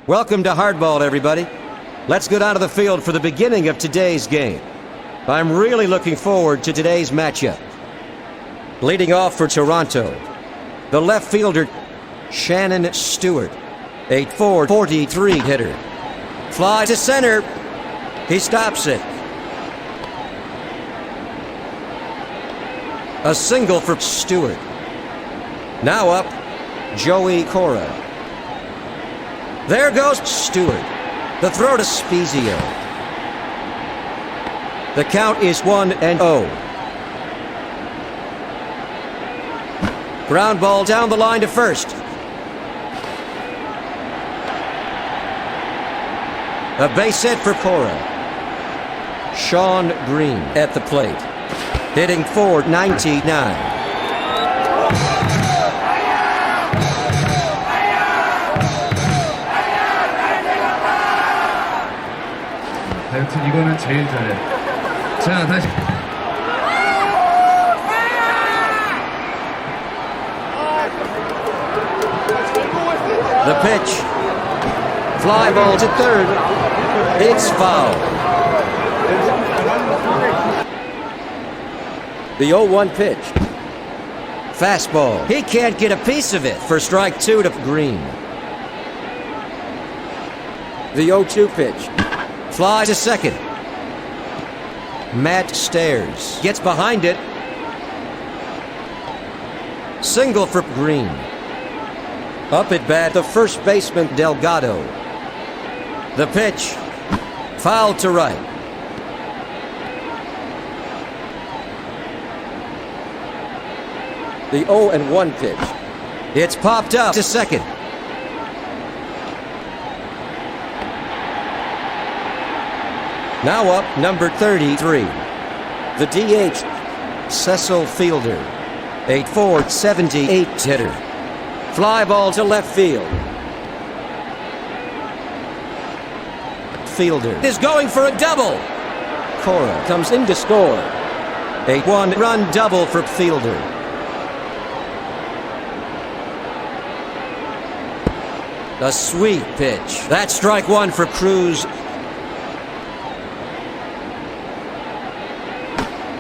Welcome to Hardball, everybody. Let's go down to the field for the beginning of today's game. I'm really looking forward to today's matchup. Leading off for Toronto, the left fielder, Shannon Stewart, 8'4", 43 hitter. Fly to center. He stops it. A single for Stewart. Now up, Joey Cora. There goes Stewart. The throw to Spezio. The count is 1-0. Ground ball down the line to first. A base hit for Cora. Sean Green at the plate. Hitting .499. 하여튼 이거는 제일 잘해. 자, 다시. The pitch. Fly ball to third. It's foul. The 0-1 pitch. Fastball. He can't get a piece of it for strike 2 to Green. The 0-2 pitch. Fly to second. Matt Stairs gets behind it. Single for Green. Up at bat, the first baseman Delgado. The pitch. Foul to right. The 0-1 pitch. It's popped up to second. Now up, number 33. The DH, Cecil Fielder. 8'4", 78 hitter. Fly ball to left field. Fielder is going for a double. Cora comes in to score. A one-run double for Fielder. A sweet pitch. That's strike 1 for Cruz.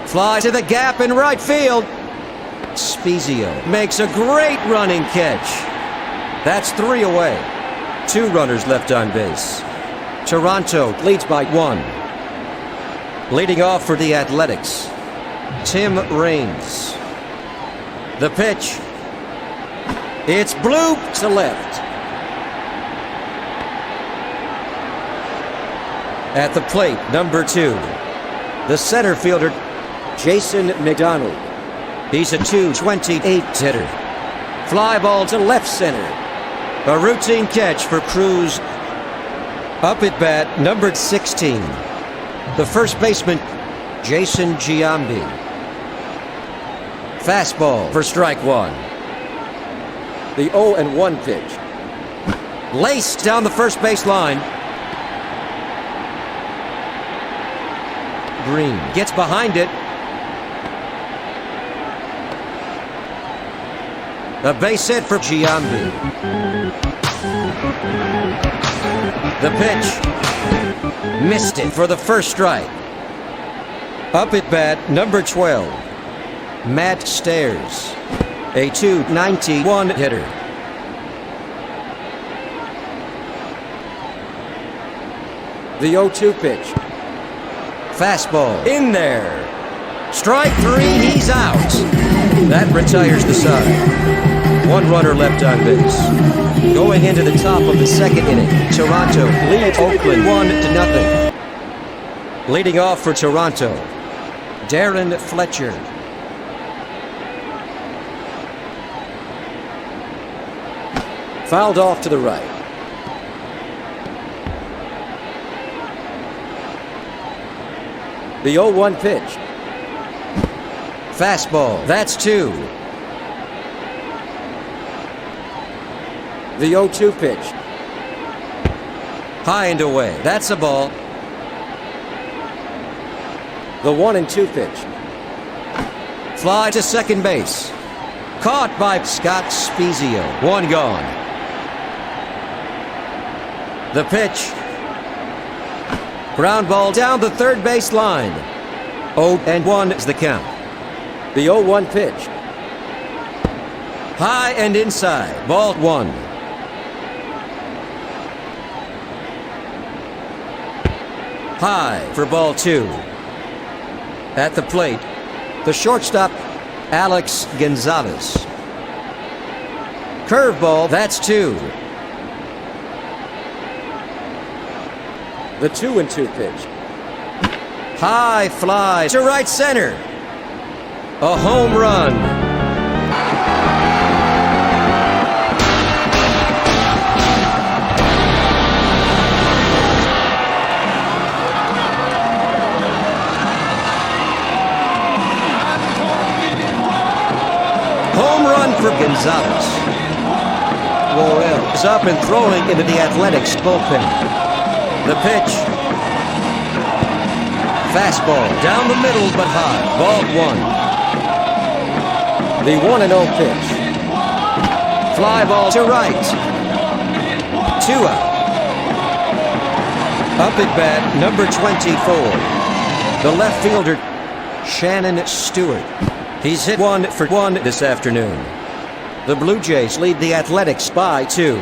Fly to the gap in right field. Spezio makes a great running catch. That's 3 away. 2 runners left on base. Toronto leads by 1. Leading off for the Athletics, Tim Raines. The pitch. It's bloop to left. At the plate, number 2, the center fielder, Jason McDonald. He's a .228 hitter. Fly ball to left center. A routine catch for Cruz. Up at bat, number 16. The first baseman, Jason Giambi. Fastball for strike 1. The 0-1 pitch. Laced down the first base line. Green gets behind it. A base hit for Giambi. The pitch. Missed it for the first strike. Up at bat, number 12. Matt Stairs. A .291 hitter. The 0-2 pitch. Fastball in there. Strike 3, he's out. That retires the side. 1 runner left on base. Going into the top of the second inning, Toronto leads Oakland 1-0. Leading off for Toronto, Darren Fletcher. Fouled off to the right. The 0-1 pitch. Fastball, that's 2. The 0-2 pitch. High and away, that's a ball. The 1-2 pitch. Fly to second base. Caught by Scott Spezio. 1 gone. The pitch. Ground ball down the third base line. 0-1 is the count. The 0-1 pitch. High and inside. Ball 1. High for ball 2. At the plate, the shortstop, Alex Gonzalez. Curveball, that's 2. The 2-2 pitch. High fly to right center. A home run. Home run for Gonzalez. Worrell is up and throwing into the Athletics bullpen. The pitch. Fastball down the middle but high. Ball 1. The 1-0 pitch. Fly ball to right. 2 out. Up at bat, number 24. The left fielder, Shannon Stewart. He's hit 1 for 1 this afternoon. The Blue Jays lead the Athletics by 2.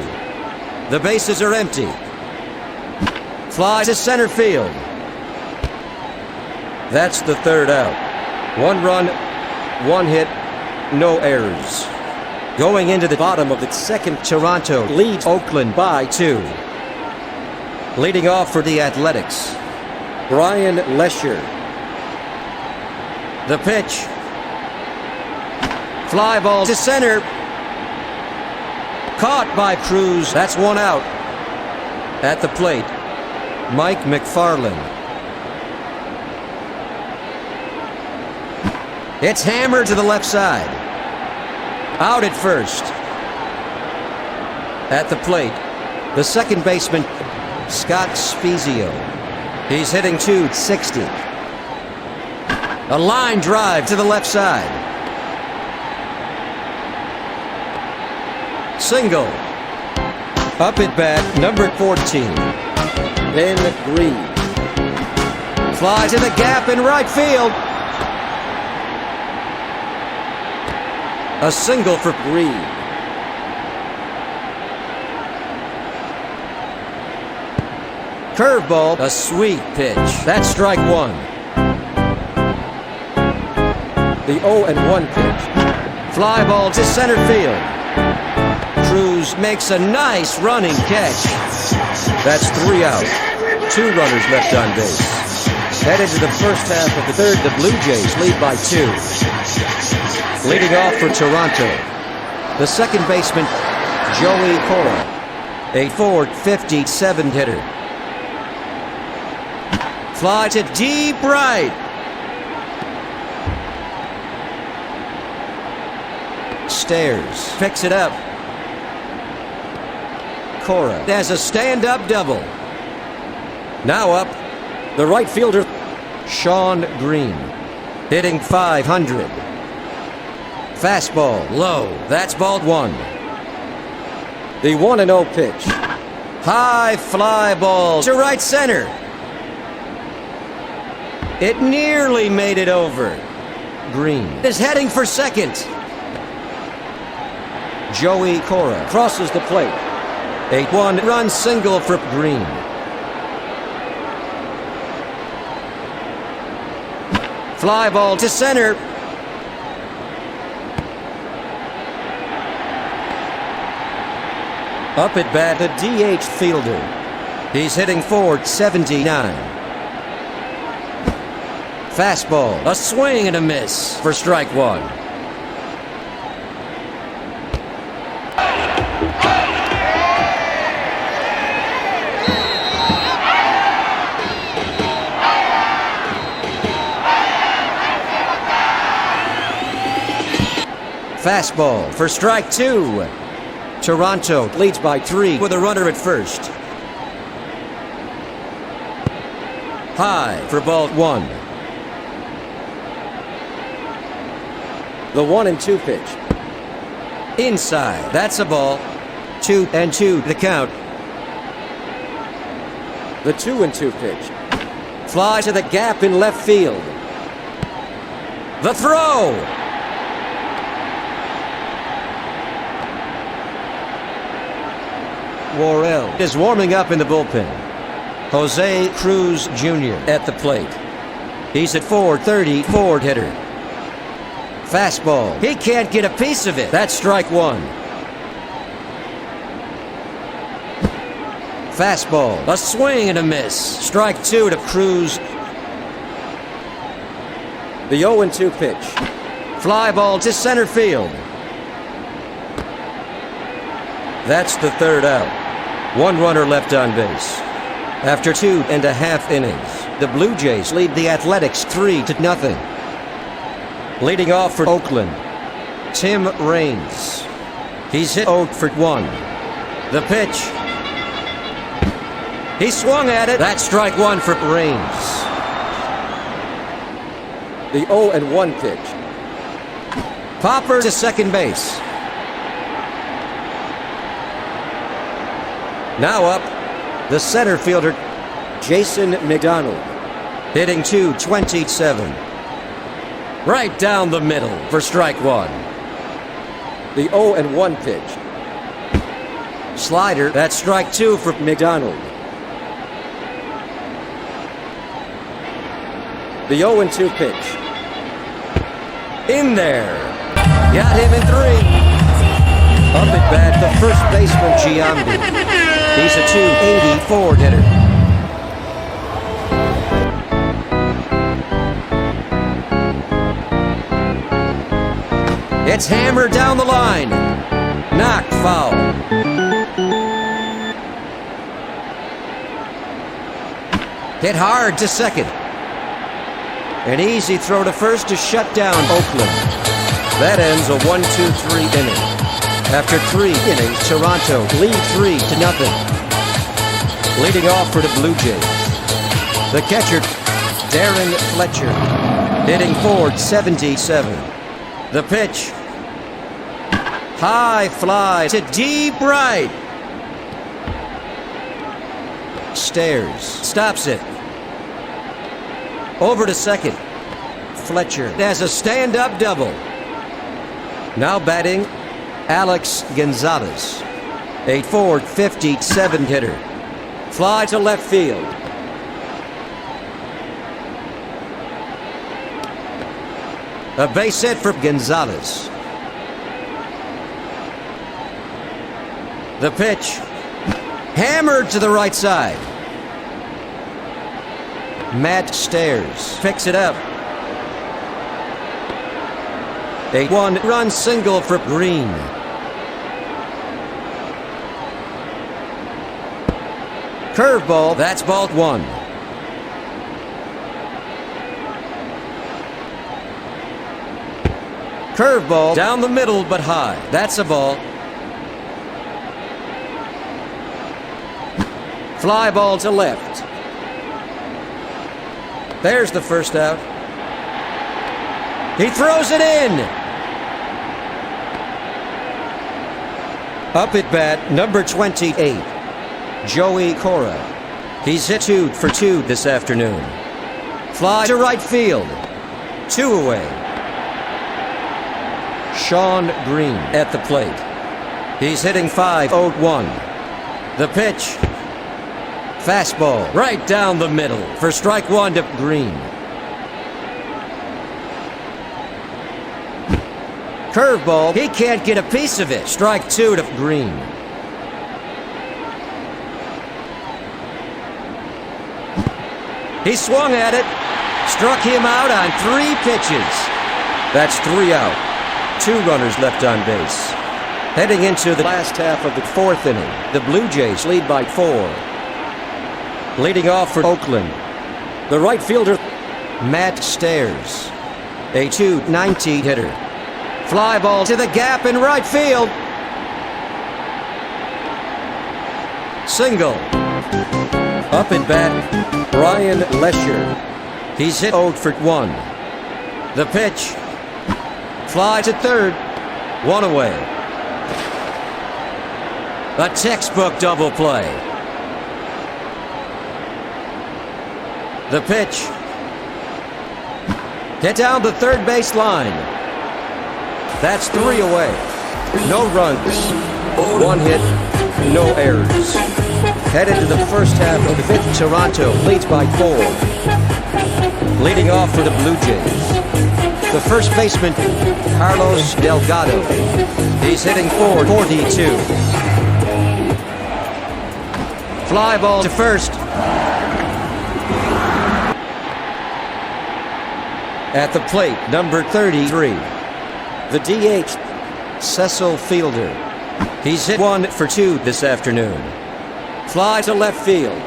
The bases are empty. Fly to center field. That's the 3rd out. 1 run, 1 hit, no errors. Going into the bottom of the 2nd, Toronto leads Oakland by 2. Leading off for the Athletics, Brian Lesher. The pitch. Fly ball to center. Caught by Cruz. That's 1 out. At the plate, Mike McFarland. It's hammered to the left side. Out at first. At the plate, the second baseman, Scott Spezio. He's hitting .260. A line drive to the left side. Single. Up at bat, number 14. Ben Green. Fly to the gap in right field. A single for Green. Curveball, a sweet pitch. That's strike 1. The 0-1 pitch. Fly ball to center field. Cruz makes a nice running catch. That's 3 out. 2 runners left on base. Headed to the first half of the 3rd, the Blue Jays lead by 2. Leading off for Toronto, the second baseman, Joey Cora, a .457 hitter. Fly to deep right. Stairs, picks it up. Cora has a stand-up double. Now up, the right fielder, Sean Green, hitting .500. Fastball, low. That's ball 1. The 1-0 pitch. High fly ball to right center. It nearly made it over. Green is heading for second. Joey Cora crosses the plate. A 1-run single for Green. Fly ball to center. Up at bat, the DH fielder. He's hitting .479. Fastball, a swing and a miss for strike 1. Fastball for strike 2. Toronto leads by 3 with a runner at first. High for ball 1. The 1-2 pitch. Inside. That's a ball. 2-2 the count. The 2-2 pitch. Fly to the gap in left field. The throw! Worrell is warming up in the bullpen. Jose Cruz Jr. at the plate. He's at 430, forward hitter. Fastball. He can't get a piece of it. That's strike one. Fastball. A swing and a miss. Strike two to Cruz. The 0-2 pitch. Fly ball to center field. That's the third out. One runner left on base. After 2.5 innings, the Blue Jays lead the Athletics 3-0. Leading off for Oakland, Tim Raines. He's hit 0 for 1. The pitch. He swung at it. That's strike one for Raines. The 0-1 pitch. Popper to second base. Now up, the center fielder, Jason McDonald, hitting .227. Right down the middle for strike one. The 0-1 pitch. Slider, that's strike two for McDonald. The 0-2 pitch. In there. Got him in 3. Up at bat, the first baseman, Giambi. He's a .280 forward hitter. It's hammered down the line. Knocked foul. Hit hard to second. An easy throw to first to shut down Oakland. That ends a 1-2-3 inning. After 3 innings, Toronto lead 3-0. Leading off for the Blue Jays, the catcher, Darren Fletcher, hitting .477. The pitch. High fly to deep right. Stairs. Stops it. Over to second. Fletcher has a stand-up double. Now batting, Alex Gonzalez, a .457 hitter. Fly to left field. A base hit for Gonzalez. The pitch. Hammered to the right side. Matt Stairs picks it up. A 1-run single for Green. Curveball, that's ball one. Curveball down the middle but high. That's a ball. Fly ball to left. There's the first out. He throws it in. Up at bat, number 28, Joey Cora. He's hit 2 for 2 this afternoon. Fly to right field. 2 away. Sean Green at the plate. He's hitting .501. The pitch. Fastball right down the middle for strike one to Green. Curveball, he can't get a piece of it. Strike two to Green. He swung at it, struck him out on 3 pitches. That's 3 out. 2 runners left on base. Heading into the last half of the 4th inning, the Blue Jays lead by 4. Leading off for Oakland, the right fielder, Matt Stairs, a .290 hitter. Fly ball to the gap in right field. Single. Up at bat, Brian Lesher. He's hit 0 for 1. The pitch. Fly to third. 1 away. A textbook double play. The pitch. Hit down the third base line. That's 3 away. No runs. 1 hit. No errors. Headed to the first half of the 5th, Toronto leads by 4. Leading off for the Blue Jays, the first baseman, Carlos Delgado. He's hitting .442. Fly ball to first. At the plate, number 33, the DH, Cecil Fielder. He's hit 1 for 2 this afternoon. Fly to left field.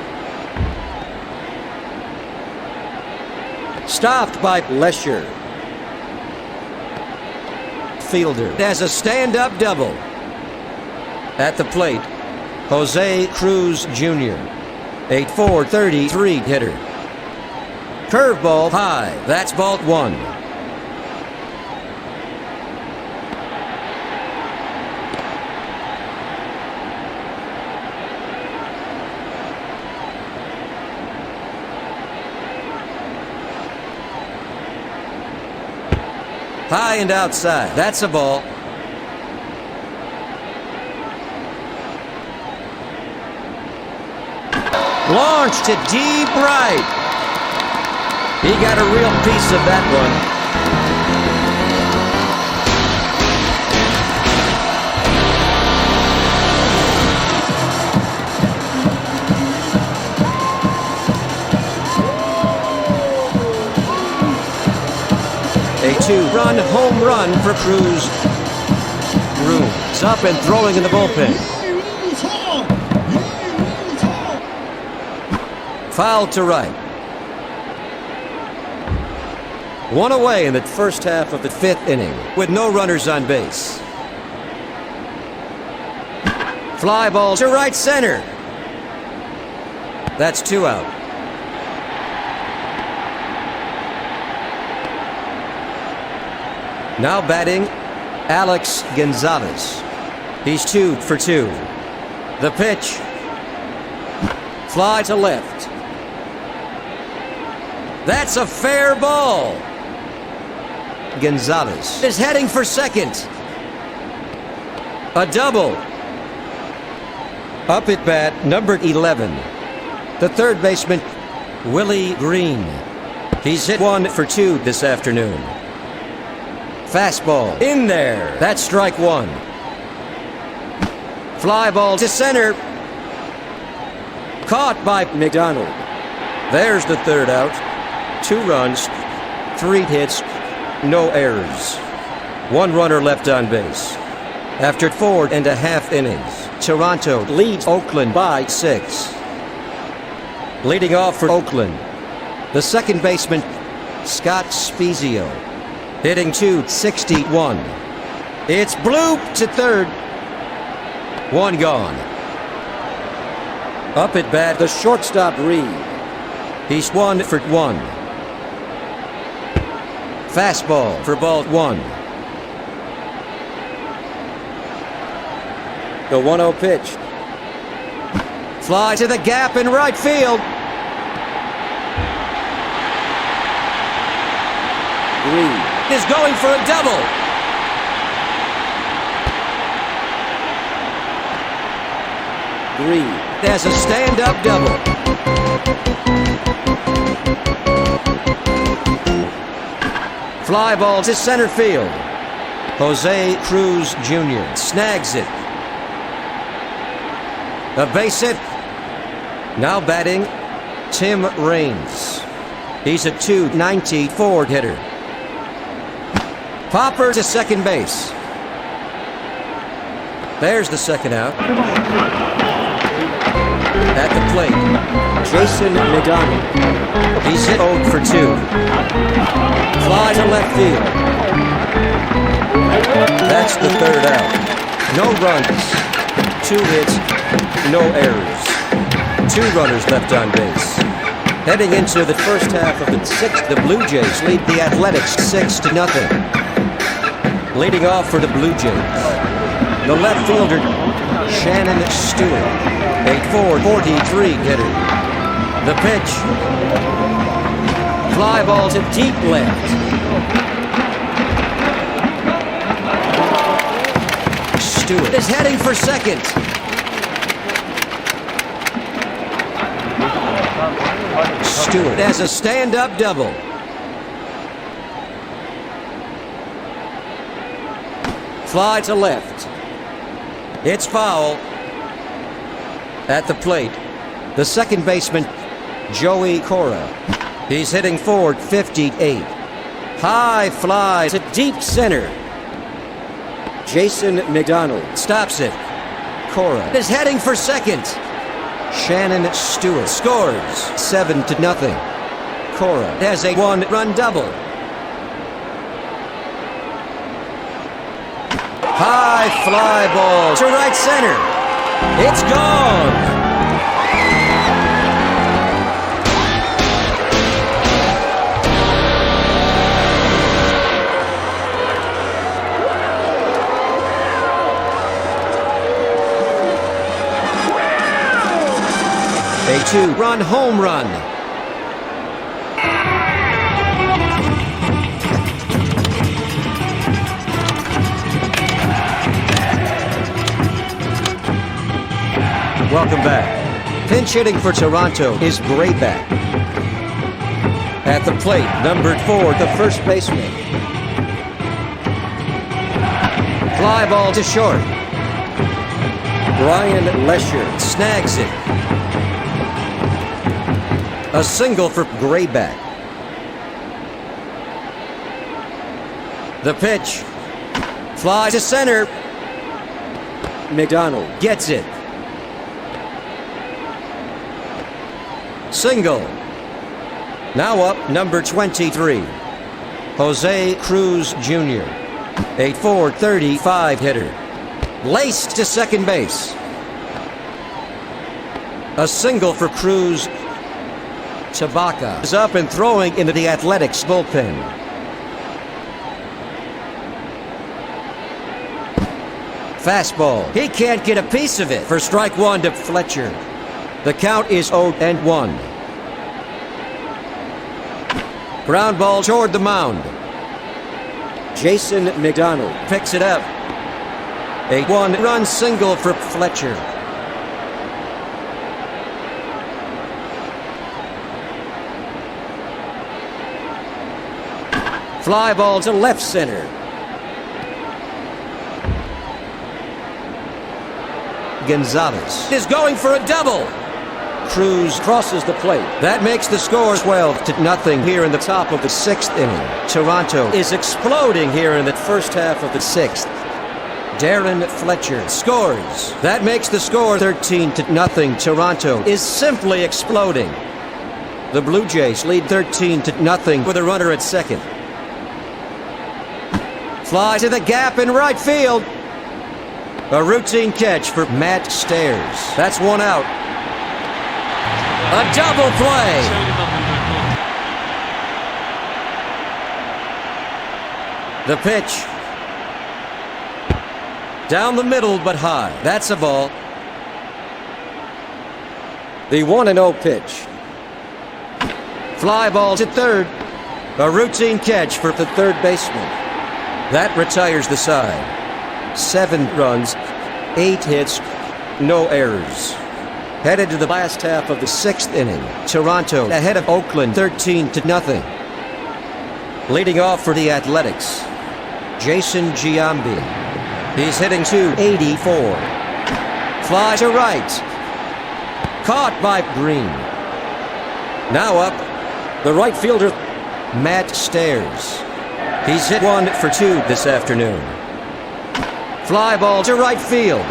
Stopped by Lesher. Fielder has a stand-up double. At the plate, Jose Cruz Jr., a .433 hitter. Curveball high. That's ball 1. High and outside. That's a ball. Launched to deep right. He got a real piece of that one. A 2-run home run for Cruz. Groom is up and throwing in the bullpen. Foul to right. 1 away in the first half of the 5th inning with no runners on base. Fly ball to right center. That's 2 out. Now batting, Alex Gonzalez. He's 2 for 2. The pitch. Fly to left. That's a fair ball. Gonzalez is heading for second. A double. Up at bat, number 11. The third baseman, Willie Green. He's hit 1 for 2 this afternoon. Fastball in there. That's strike 1. Fly ball to center. Caught by McDonald. There's the third out. 2 runs, 3 hits, no errors. 1 runner left on base. After 4.5 innings, Toronto leads Oakland by 6. Leading off for Oakland, the second baseman, Scott Spezio. Hitting .261. It's bloop to third. 1 gone. Up at bat, the shortstop Reed. He's 1 for 1. Fastball for ball 1. The 1-0 pitch. Fly to the gap in right field. Green is going for a double. Green has a stand-up double. Fly ball to center field. Jose Cruz Jr. snags it. A base hit. Now batting, Tim Raines. He's a .294 hitter. Popper to second base. There's the second out. At the plate, Jason McDonald. He's hit 0 for 2. Fly to left field. That's the third out. No runs, 2 hits, no errors. 2 runners left on base. Heading into the first half of the 6th, the Blue Jays lead the Athletics 6-0. Leading off for the Blue Jays, the left fielder, Shannon Stewart, a .443 hitter. The pitch. Fly ball to deep left. Stewart is heading for second. Stewart has a stand-up double. Fly to left. It's foul. At the plate, the second baseman, Joey Cora. He's hitting forward 58. High fly to deep center. Jason McDonald stops it. Cora is heading for second. Shannon Stewart scores 7-0. Cora has a one-run double. High fly ball to right center. It's gone. A two-run home run. Welcome back. Pinch hitting for Toronto is Grayback. At the plate, numbered 4, the first baseman. Fly ball to short. Brian Lesher snags it. A single for Grayback. The pitch. Fly to center. McDonald gets it. Single. Now up, number 23, Jose Cruz Jr., a .435 hitter. Laced to second base. A single for Cruz. Tabaka is up and throwing into the Athletics bullpen. Fastball. He can't get a piece of it for strike one to Fletcher. The count is 0-1. Ground ball toward the mound. Jason McDonald picks it up. A one-run single for Fletcher. Fly ball to left center. Gonzalez is going for a double. Cruz crosses the plate. That makes the score 12-0 here in the top of the 6th inning. Toronto is exploding here in the first half of the 6th. Darren Fletcher scores. That makes the score 13-0. Toronto is simply exploding. The Blue Jays lead 13-0 with a runner at second. Fly to the gap in right field. A routine catch for Matt Stairs. That's one out. A double play. The pitch. Down the middle but high. That's a ball. The 1-0 pitch. Fly ball to third. A routine catch for the third baseman. That retires the side. 7 runs, 8 hits, no errors. Headed to the last half of the 6th inning. Toronto ahead of Oakland 13-0. Leading off for the Athletics, Jason Giambi. He's hitting .284. Fly to right. Caught by Green. Now up, the right fielder, Matt Stairs. He's hit 1 for 2 this afternoon. Fly ball to right field.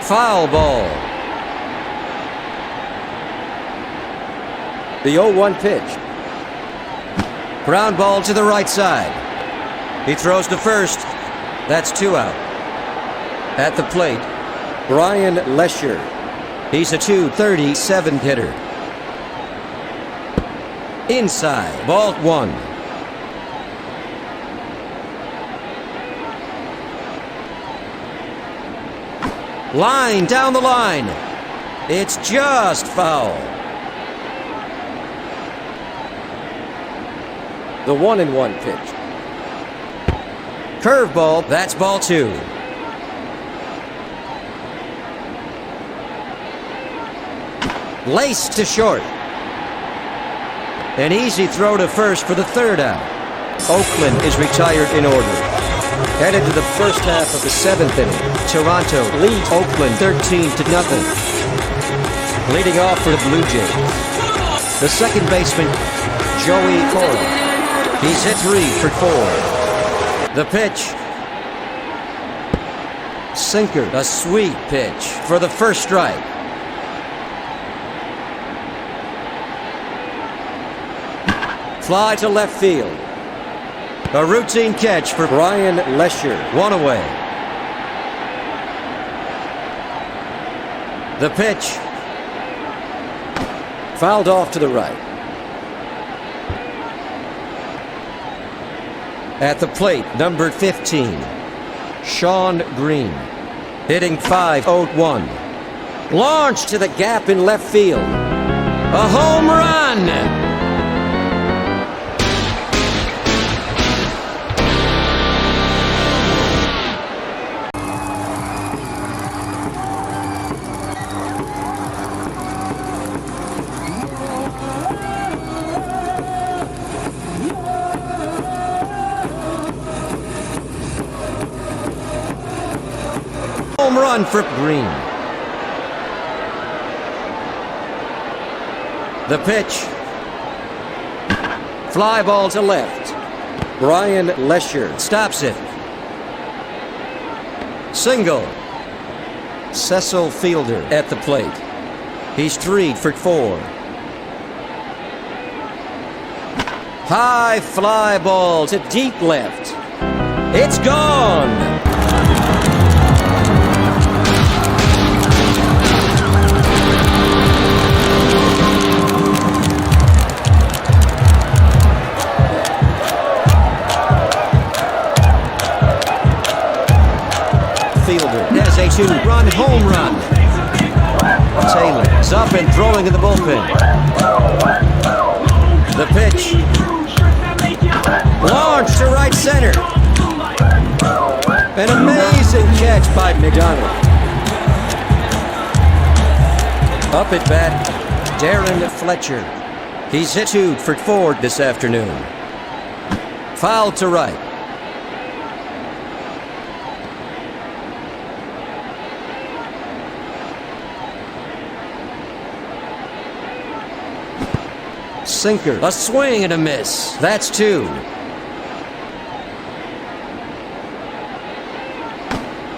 Foul ball. The 0-1 pitch. Ground ball to the right side. He throws to first. That's 2 out. At the plate, Brian Lesher. He's a .237 hitter. Inside, ball 1. Line down the line. It's just foul. The 1-1 pitch. Curveball, that's ball 2. Laced to short. An easy throw to first for the 3rd out. Oakland is retired in order. Headed to the first half of the 7th inning. Toronto leads Oakland 13-0. Leading off for the Blue Jays, the second baseman, Joey Worrell. He's hit 3 for 4. The pitch. Sinker, a sweet pitch for the first strike. Fly to left field. A routine catch for Brian Lesher. 1 away. The pitch. Fouled off to the right. At the plate, number 15, Sean Green. Hitting .501. Launched to the gap in left field. A home run! Home run for Green. The pitch. Fly ball to left. Brian Lesher stops it. Single. Cecil Fielder at the plate. He's 3 for 4. High fly ball to deep left. It's gone! Fielder has a 2-run home run. Taylor's up and throwing in the bullpen. The pitch. Launch to right center. An amazing catch by McDonald. Up at bat, Darren Fletcher. He's hit 2 for 4 this afternoon. Foul to right. Sinker, a swing and a miss. That's 2.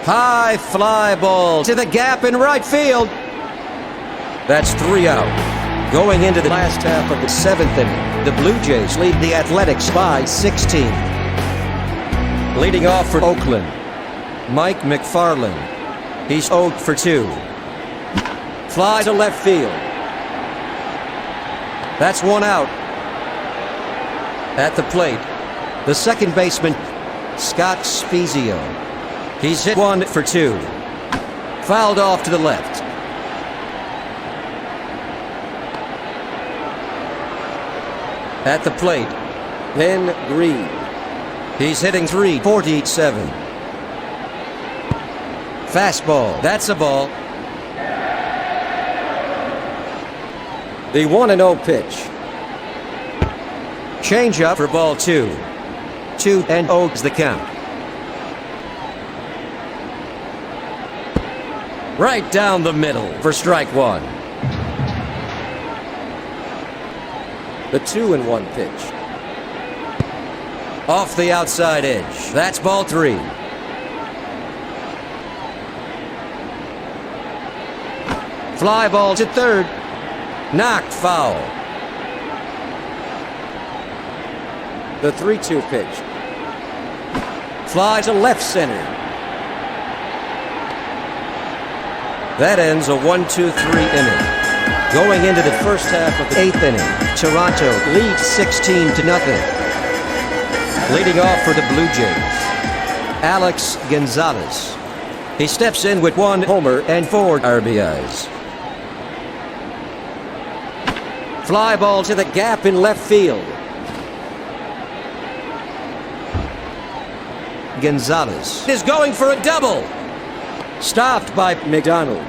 High fly ball to the gap in right field. That's 3 out. Going into the last half of the 7th inning, the Blue Jays lead the Athletics by 16. Leading off for Oakland, Mike McFarland. He's 0 for 2. Fly to left field. That's 1 out. At the plate, the second baseman, Scott Spezio. He's hit 1 for 2. Fouled off to the left. At the plate, Ben Green. He's hitting .347. Fastball, that's a ball. The 1-0 pitch. Changeup for ball 2. 2-0 is the count. Right down the middle for strike 1. The 2-1 pitch. Off the outside edge. That's ball 3. Fly ball to third. Knocked foul. The 3-2 pitch. Fly to left center. That ends a 1-2-3 inning. Going into the first half of the 8th inning, Toronto leads 16-0. Leading off for the Blue Jays, Alex Gonzalez. He steps in with 1 homer and 4 RBIs. Fly ball to the gap in left field. Gonzalez is going for a double. Stopped by McDonald.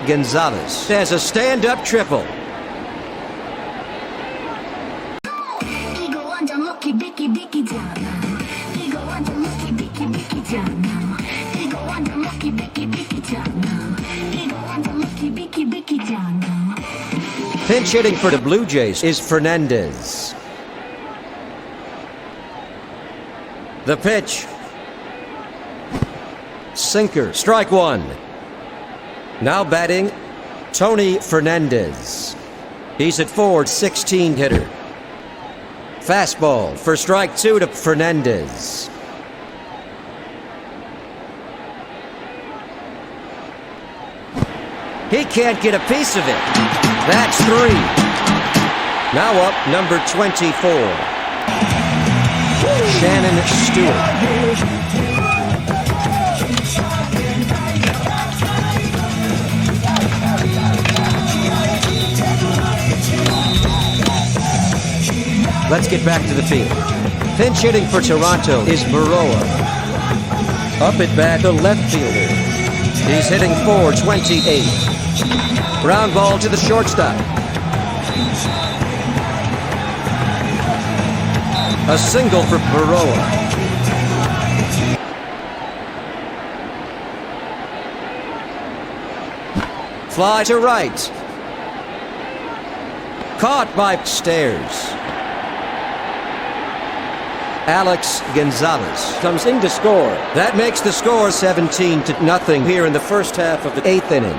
Gonzalez has a stand-up triple. Pinch hitting for the Blue Jays is Fernandez. The pitch. Sinker, strike one. Now batting, Tony Fernandez. He's at Ford, 16 hitter. Fastball for strike two to Fernandez. He can't get a piece of it. That's three. Now up, number 24. Shannon Stewart. Let's get back to the field. Pinch hitting for Toronto is Worrell. Up at bat, the left fielder. He's hitting .428. Ground ball to the shortstop. A single for Worrell. Fly to right. Caught by Stairs. Alex Gonzalez comes in to score. That makes the score 17-0 here in the first half of the 8th inning.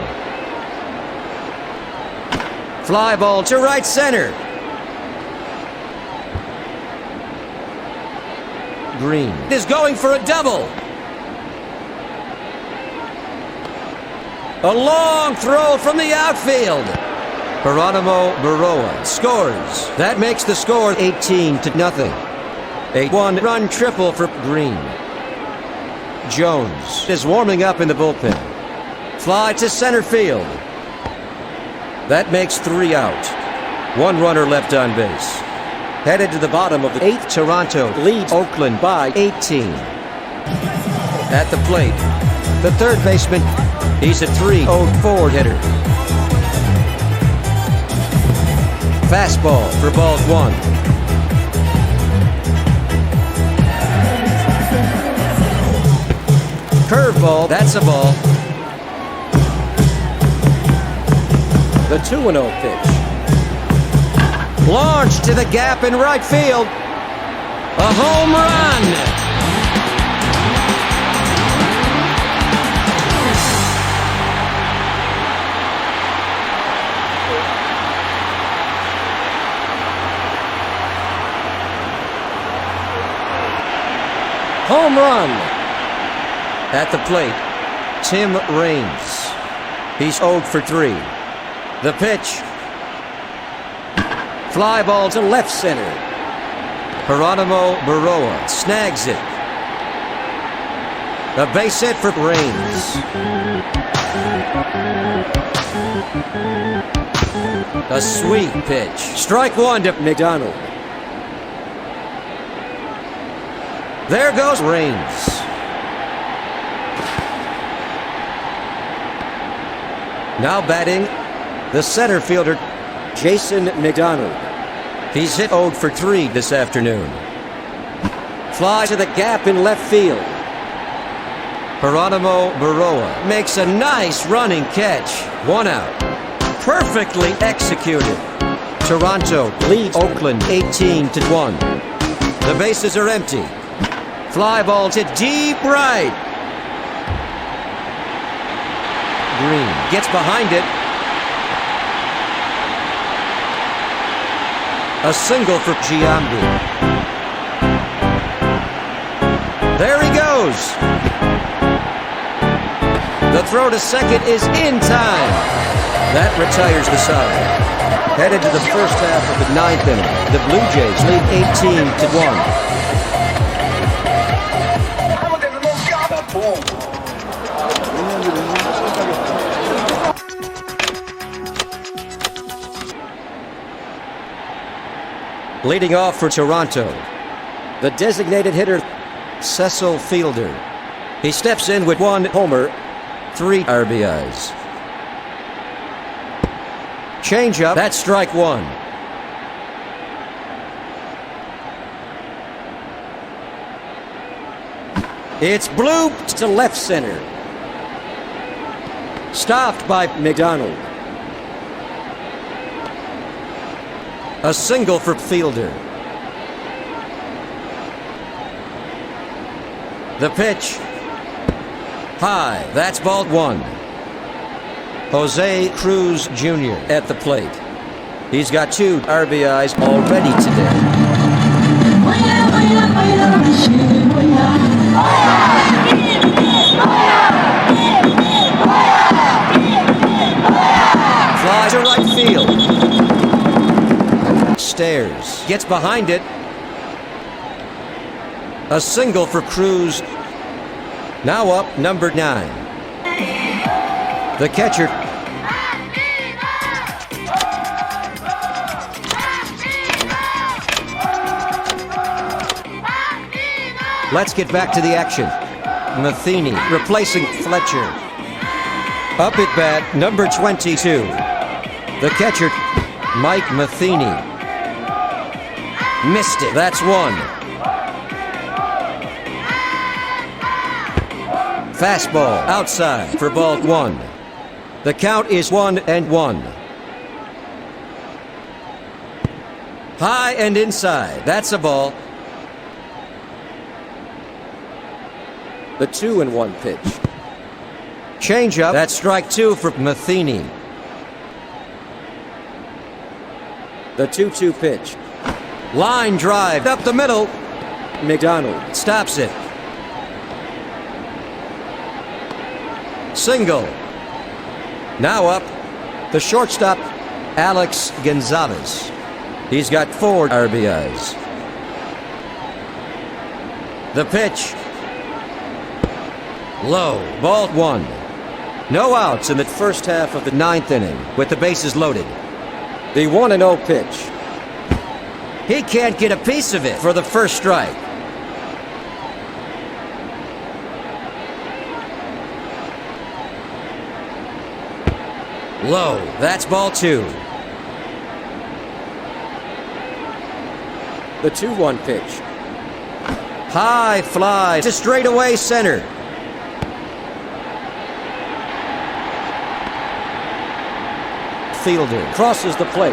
Fly ball to right center. Green is going for a double. A long throw from the outfield. Geronimo Baroa scores. That makes the score 18-0. A one-run triple for Green. Jones is warming up in the bullpen. Fly to center field. That makes 3 out. One runner left on base. Headed to the bottom of the 8th, Toronto leads Oakland by 18. At the plate, the third baseman, he's a 3-0 hitter. Fastball for ball one. Curveball, that's a ball. The 2-0 pitch. Launched to the gap in right field. A home run. Home run. At the plate, Tim Raines. He's 0 for 3. The pitch. Fly ball to left center. Geronimo Baroa snags it. A base hit for Raines. A sweet pitch. Strike one to McDonald. There goes Raines. Now batting, the center fielder, Jason McDonald. He's hit 0 for 3 this afternoon. Fly to the gap in left field. Geronimo Baroa makes a nice running catch. 1 out. Perfectly executed. Toronto leads Oakland 18-1. The bases are empty. Fly ball to deep right. Green gets behind it. A single for Giambi. There he goes. The throw to second is in time. That retires the side. Headed to the first half of the 9th inning. The Blue Jays lead 18-1. Leading off for Toronto, the designated hitter, Cecil Fielder. He steps in with 1 homer, 3 RBIs. Changeup, that's strike 1. It's blooped to left center. Stopped by McDonald. A single for Fielder. The pitch. High. That's ball 1. Jose Cruz Jr. at the plate. He's got 2 RBIs already today. Flies to right field. Stairs. Gets behind it. A single for Cruz. Now up, number 9. The catcher. Let's get back to the action. Matheny replacing Fletcher. Up at bat, number 22. The catcher, Mike Matheny. Missed it. That's 1. Fastball outside for ball 1. The count is 1-1. High and inside. That's a ball. The 2-1 pitch. Changeup. That's strike 2 for Matheny. The 2-2 pitch. Line drive up the middle. McDonald stops it. Single. Now up, the shortstop, Alex Gonzalez. He's got 4 RBIs. The pitch. Low. Ball 1. No outs in the first half of the 9th inning with the bases loaded. The 1-0 pitch. He can't get a piece of it for the first strike. Low. That's ball 2. The 2-1 pitch. High fly to straightaway center. Fielder crosses the plate.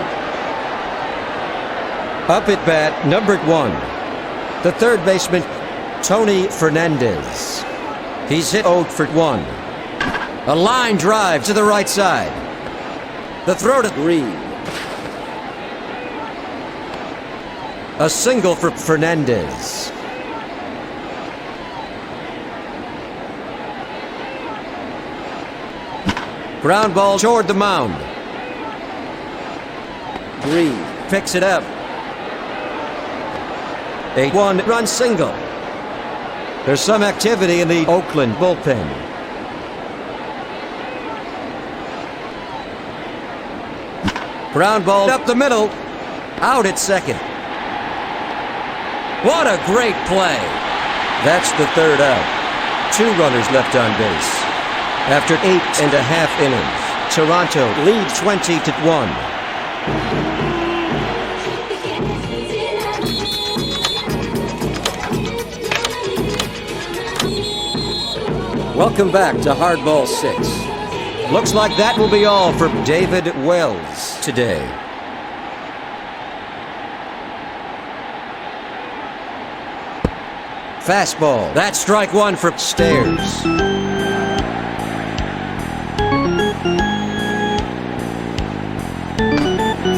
Up at bat, number 1. The third baseman, Tony Fernandez. He's hit 0 for 1. A line drive to the right side. The throw to Groom. A single for Fernandez. Ground ball toward the mound. Groom picks it up. A 1-run single. There's some activity in the Oakland bullpen. Ground ball up the middle. Out at second. What a great play. That's the third out. 2 runners left on base. After 8.5 innings, Toronto leads 20-1. Welcome back to Hardball 6. Looks like that will be all for David Wells today. Fastball. That's strike 1 for Stairs.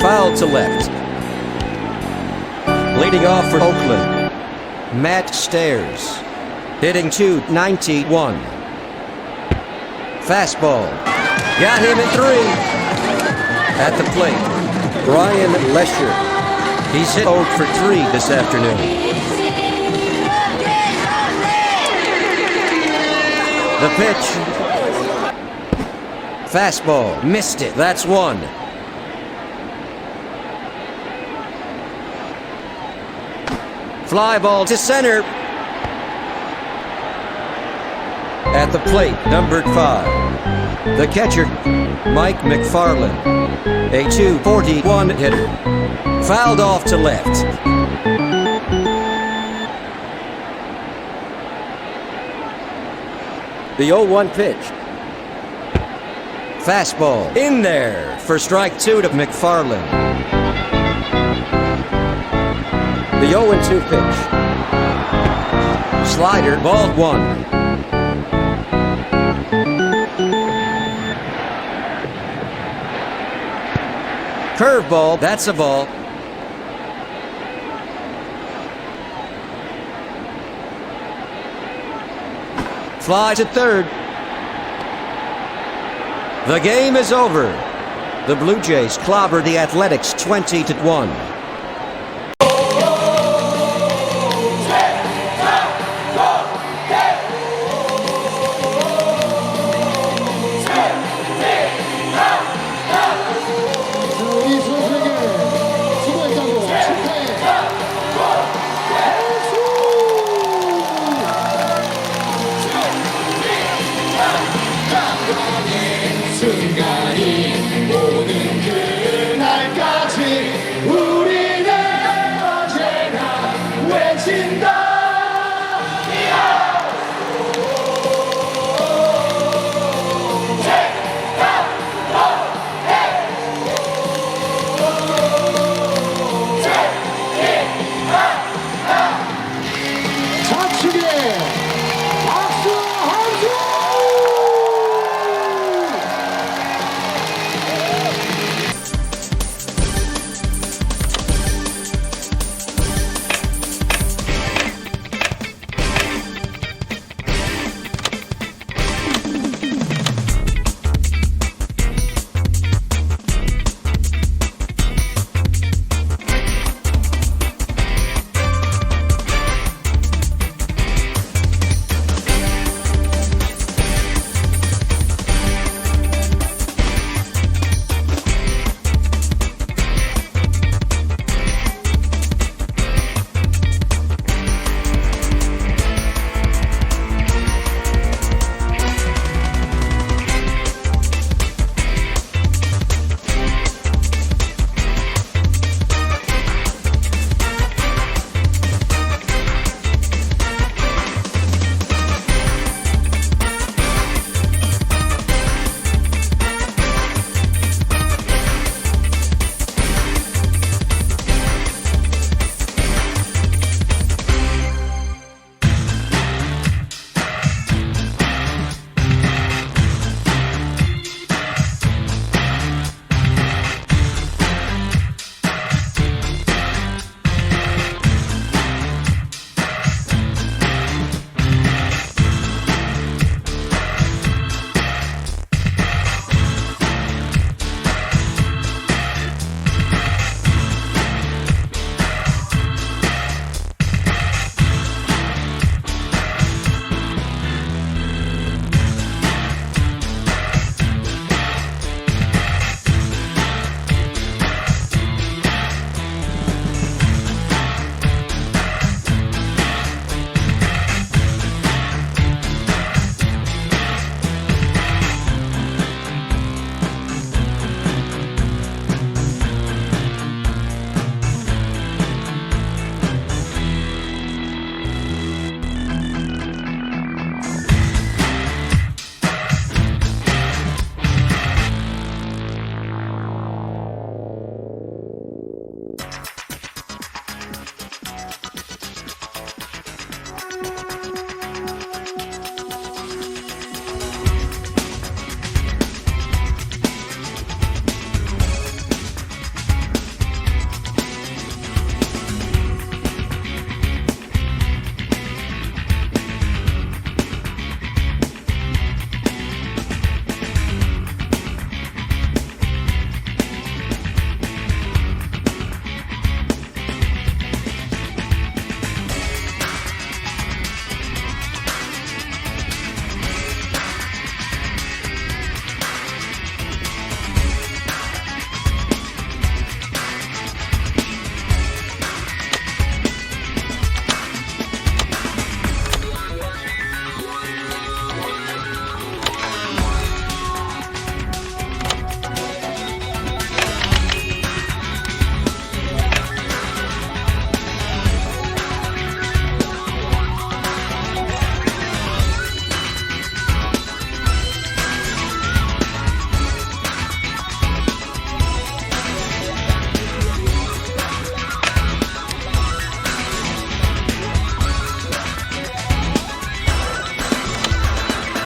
Foul to left. Leading off for Oakland, Matt Stairs. Hitting .291. Fastball. Got him at 3. At the plate, Brian Lesher. He's hit 0 for 3 this afternoon. The pitch. Fastball. Missed it. That's 1. Fly ball to center. At the plate, numbered 5. The catcher, Mike McFarland. A .241 hitter. Fouled off to left. The 0-1 pitch. Fastball in there for strike 2 to McFarland. The 0-2 pitch. Slider, ball 1. Curveball, that's a ball. Fly to third. The game is over. The Blue Jays clobber the Athletics 20-1.